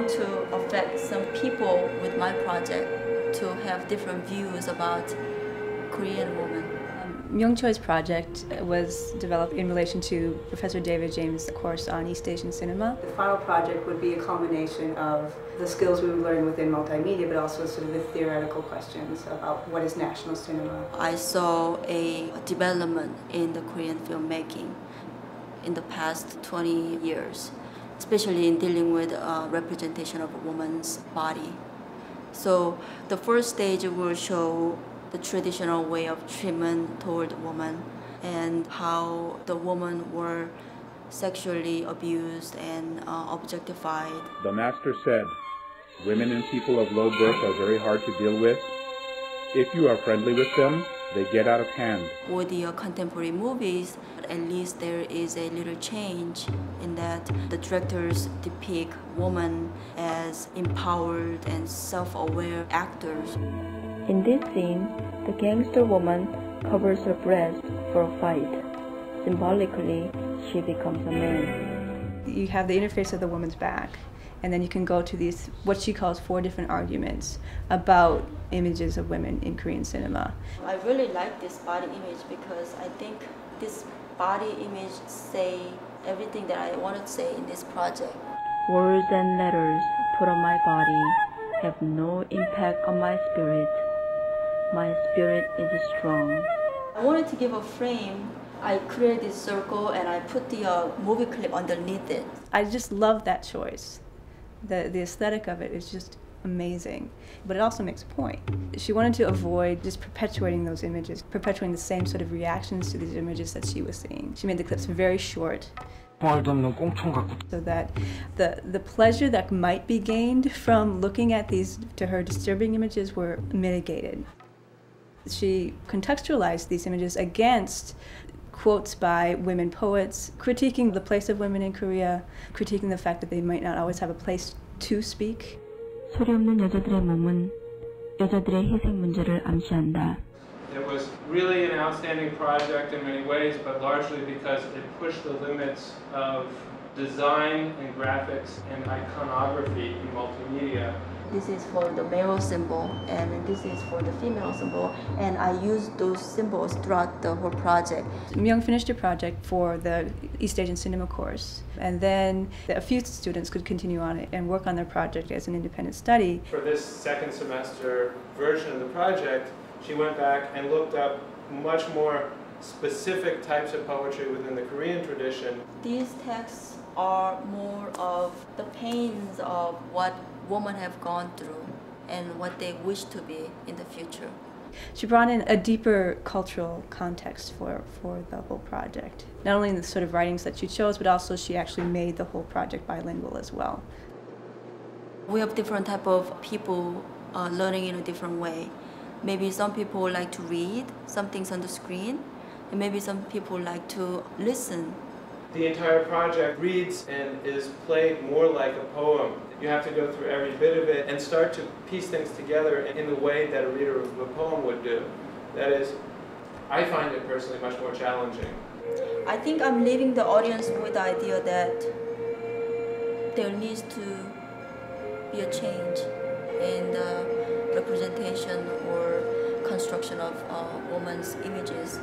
trying to affect some people with my project to have different views about Korean women. Myung Choi's project was developed in relation to Professor David James' course on East Asian cinema. The final project would be a combination of the skills we would learn within multimedia, but also sort of the theoretical questions about what is national cinema. I saw a development in the Korean filmmaking in the past 20 years, especially in dealing with representation of a woman's body. So the first stage will show the traditional way of treatment toward women and how the women were sexually abused and objectified. The master said, women and people of low birth are very hard to deal with. If you are friendly with them, they get out of hand. With the contemporary movies, at least there is a little change in that the directors depict women as empowered and self-aware actors. In this scene, the gangster woman covers her breast for a fight. Symbolically, she becomes a man. You have the interface of the woman's back, and then you can go to these, what she calls 4 different arguments about images of women in Korean cinema. I really like this body image because I think this body image say everything that I wanted to say in this project. Words and letters put on my body have no impact on my spirit. My spirit is strong. I wanted to give a frame. I created this circle and I put the movie clip underneath it. I just love that choice. The aesthetic of it is just amazing, but it also makes a point. She wanted to avoid just perpetuating those images, perpetuating the same sort of reactions to these images that she was seeing. She made the clips very short, so that the pleasure that might be gained from looking at these, to her, disturbing images were mitigated. She contextualized these images against quotes by women poets, critiquing the place of women in Korea, critiquing the fact that they might not always have a place to speak. 소리 없는 여자들의 몸은 여자들의 희생 문제를 암시한다. It was really an outstanding project in many ways, but largely because it pushed the limits of design and graphics and iconography in multimedia. This is for the male symbol and this is for the female symbol, and I used those symbols throughout the whole project. Myung finished her project for the East Asian cinema course, and then a few students could continue on it and work on their project as an independent study. For this second semester version of the project, she went back and looked up much more specific types of poetry within the Korean tradition. These texts are more of the pains of what women have gone through and what they wish to be in the future. She brought in a deeper cultural context for the whole project. Not only in the sort of writings that she chose, but also she actually made the whole project bilingual as well. We have different type of people learning in a different way. Maybe some people like to read some things on the screen, and maybe some people like to listen. The entire project reads and is played more like a poem. You have to go through every bit of it and start to piece things together in the way that a reader of a poem would do. That is, I find it personally much more challenging. I think I'm leaving the audience with the idea that there needs to be a change in the representation or construction of women's images